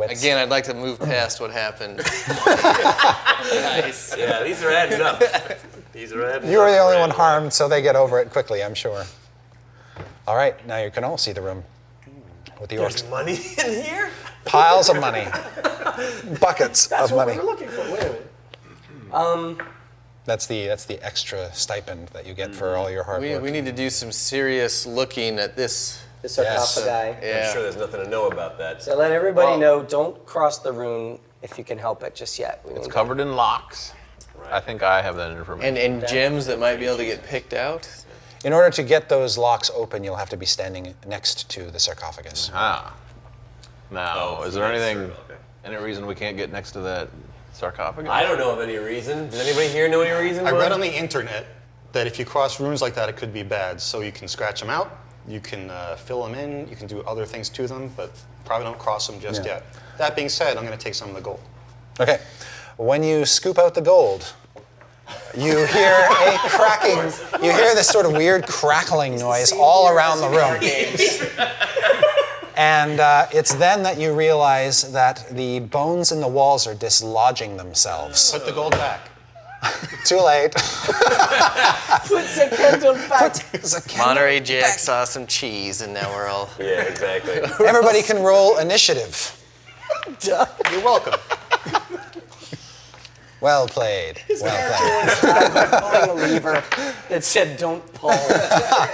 wits. Again, I'd like to move past what happened. Nice. Yeah, these are adding up. You were the only one harmed, so they get over it quickly, I'm sure. All right, now you can all see the room. With the orcs. There's money in here? Piles of money. Buckets That's of what money. we were looking for. Wait a minute. That's the extra stipend that you get for all your hard work. We need to do some serious looking at this. The sarcophagi. Yeah. I'm sure there's nothing to know about that. So let everybody know, don't cross the rune if you can help it just yet. It's covered in locks. Right. I think I have that information. And gems that might be able to get picked out. In order to get those locks open, you'll have to be standing next to the sarcophagus. Now, is there any reason we can't get next to that sarcophagus? I don't know of any reason. Does anybody here know any reason? I read on the internet that if you cross runes like that, it could be bad. So you can scratch them out, you can fill them in, you can do other things to them, but probably don't cross them just yet. That being said, I'm going to take some of the gold. Okay. When you scoop out the gold, you hear a cracking, you hear this sort of weird crackling noise all around the room. And it's then that you realize that the bones in the walls are dislodging themselves. Put the gold back. Too late. Put the candle back. Monterey Jack saw some cheese, and now we're all. Yeah, exactly. Everybody can roll initiative. You're welcome. Well played. Well Pulling a lever that said don't pull. played.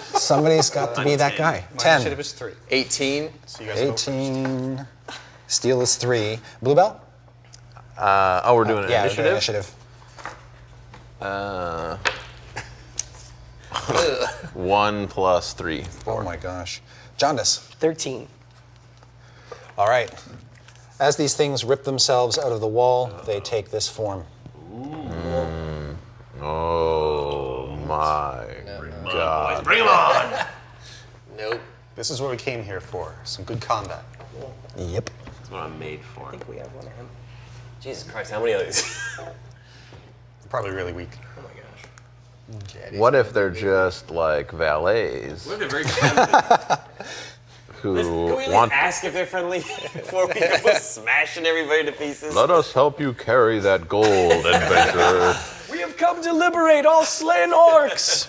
Somebody's got to be that guy. My 10. initiative is 3. 18. So you guys go first. 18. Steel is 3. Bluebell? We're doing Yeah, initiative? initiative. 1 plus 3. Oh my gosh. Jaundice. 13. All right. As these things rip themselves out of the wall, they take this form. Oh my God. Bring them on! Nope. This is what we came here for. Some good combat. Yep. That's what I'm made for. I think we have one of him. Jesus Christ, how many of these? Probably really weak. Oh my gosh. What if they're just like valets What if they're very friendly? who Can we at least want... ask if they're friendly before we go smashing everybody to pieces? Let us help you carry that gold, adventurer. We have come to liberate all slain orcs,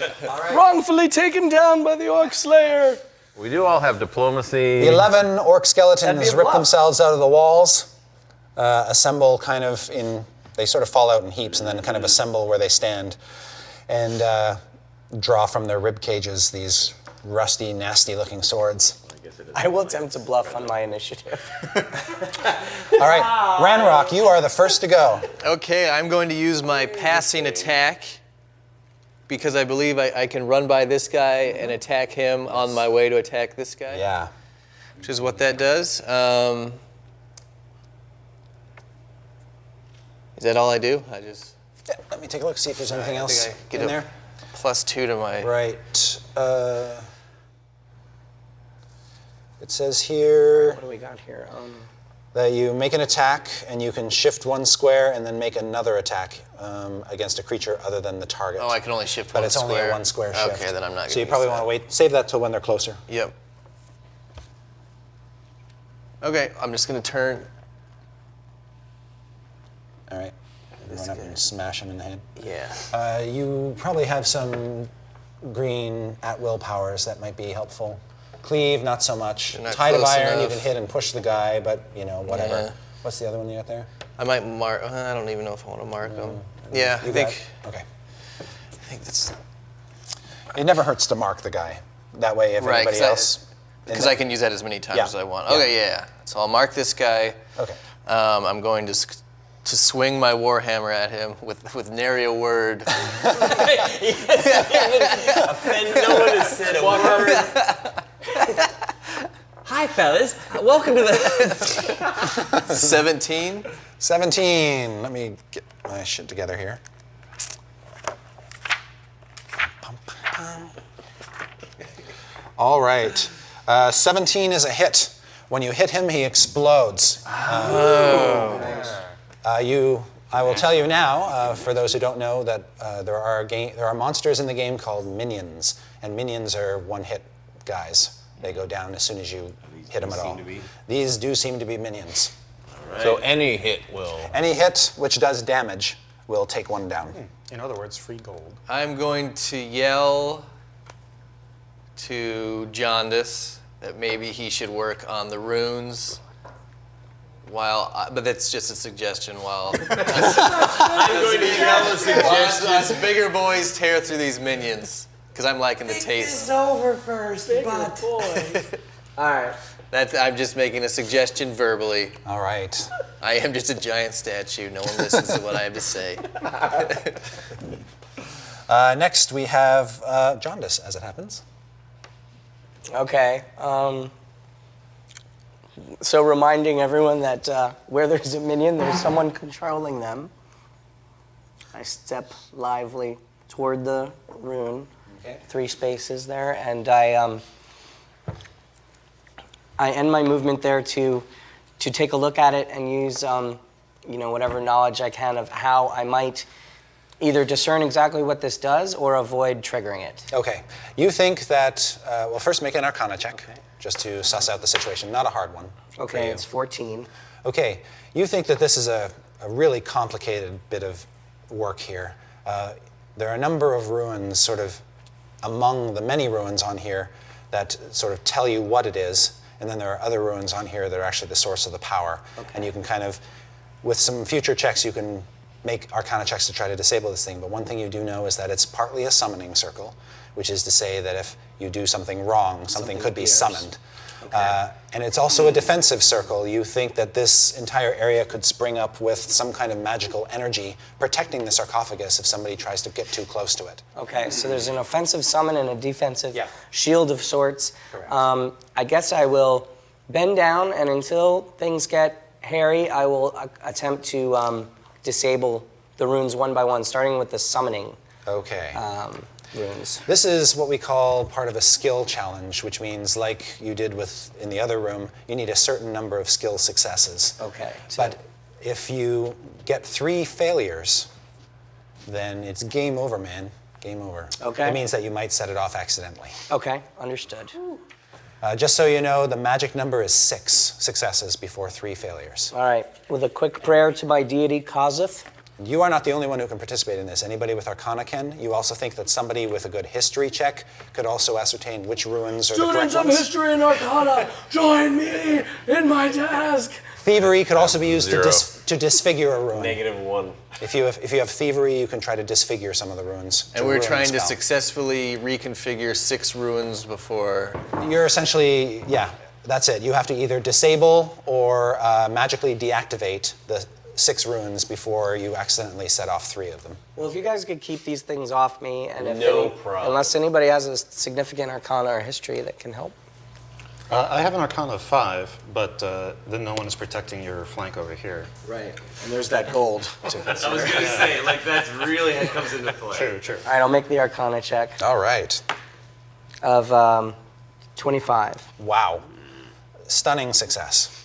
wrongfully taken down by the orc slayer. We do all have diplomacy. The 11 orc That'd skeletons be a rip bluff. themselves out of the walls, assemble kind of in, they sort of fall out in heaps and then kind of assemble where they stand and draw from their rib cages these rusty, nasty looking swords. I will attempt to bluff on my initiative. All right, Ranrock, you are the first to go. Okay, I'm going to use my passing attack because I believe I can run by this guy and attack him on my way to attack this guy. Yeah. Which is what that does. Is that all I do? I just. Yeah, let me take a look, see if there's anything I else think I get in a there. +2 to my. Right. It says here What do we got here? that you make an attack and you can shift one square and then make another attack against a creature other than the target. Oh, I can only shift But one it's square. only a one square shift. Okay, then I'm not going to. So you probably want to wait, save that till when they're closer. Yep. Okay, I'm just going to turn. All right. Run up and smash him in the head. Yeah. You probably have some green at-will powers that might be helpful. Cleave, not so much. You're not Tide of close iron, you enough. can hit and push the guy, but whatever. Yeah. What's the other one you got there? I might mark. I don't even know if I want to mark them. Yeah, I think. Okay. I think that's. It never hurts to mark the guy. That way, if Right, anybody else. Because I can use that as many times Yeah. as I want. Yeah. Okay, yeah. So I'll mark this guy. Okay. I'm going to swing my warhammer at him with nary a word. Offend no one has said a word. Hi, fellas. Welcome to the... 17. 17. Let me get my shit together here. All right. 17 is a hit. When you hit him, he explodes. I will tell you now, for those who don't know, that there are monsters in the game called minions, and minions are one-hit guys. They go down as soon as you hit them at seem all. to be? These do seem to be minions. So any hit will. Any hit which does damage will take one down. In other words, free gold. I'm going to yell to Jaundice that maybe he should work on the runes. But that's just a suggestion. While I'm going to yell a suggestion. us bigger boys tear through these minions, because I'm liking the taste. over first, but all right. I'm just making a suggestion verbally. All right. I am just a giant statue. No one listens to what I have to say. Next, we have Jaundice, as it happens. Okay. So reminding everyone that where there's a minion, there's someone controlling them. I step lively toward the rune, 3 spaces there, and I end my movement there to take a look at it and use whatever knowledge I can of how I might either discern exactly what this does or avoid triggering it. Okay. You think that, well, first make an Arcana check, just to suss out the situation. Not a hard one. for Okay, you. it's 14. Okay. You think that this is a really complicated bit of work here. There are a number of runes sort of among the many runes on here that sort of tell you what it is, and then there are other runes on here that are actually the source of the power. Okay. And you can kind of, with some future checks, you can make Arcana checks to try to disable this thing. But one thing you do know is that it's partly a summoning circle, which is to say that if you do something wrong, something could be appears. summoned. And it's also a defensive circle. You think that this entire area could spring up with some kind of magical energy protecting the sarcophagus if somebody tries to get too close to it. Okay, so there's an offensive summon and a defensive Yeah. shield of sorts. Correct. I guess I will bend down, and until things get hairy, I will attempt to disable the runes one by one, starting with the summoning Okay. runes. This is what we call part of a skill challenge, which means, like you did in the other room, you need a certain number of skill successes. Okay. But if you get 3 failures, then it's game over, man. Game over. Okay. It means that you might set it off accidentally. Okay, understood. Just so you know, the magic number is 6 successes before 3 failures. All right, with a quick prayer to my deity, Kazith. You are not the only one who can participate in this. Anybody with Arcana can. You also think that somebody with a good history check could also ascertain which runes are the correct Students of ones. history and Arcana, join me in my task. Thievery could also be used to, 0. to disfigure a rune. -1. If you have thievery, you can try to disfigure some of the runes. And we're ruin the trying to spell. successfully reconfigure 6 runes before. You're essentially, yeah, that's it. You have to either disable or magically deactivate the 6 runes before you accidentally set off 3 of them. Well, if you guys could keep these things off me, and if No problem. unless anybody has a significant Arcana or history that can help. I have an Arcana of 5, but then no one is protecting your flank over here. Right, and there's that gold. I was going to say, like, that's really how it comes into play. True. All right, I'll make the Arcana check All right. of 25. Wow. Stunning success.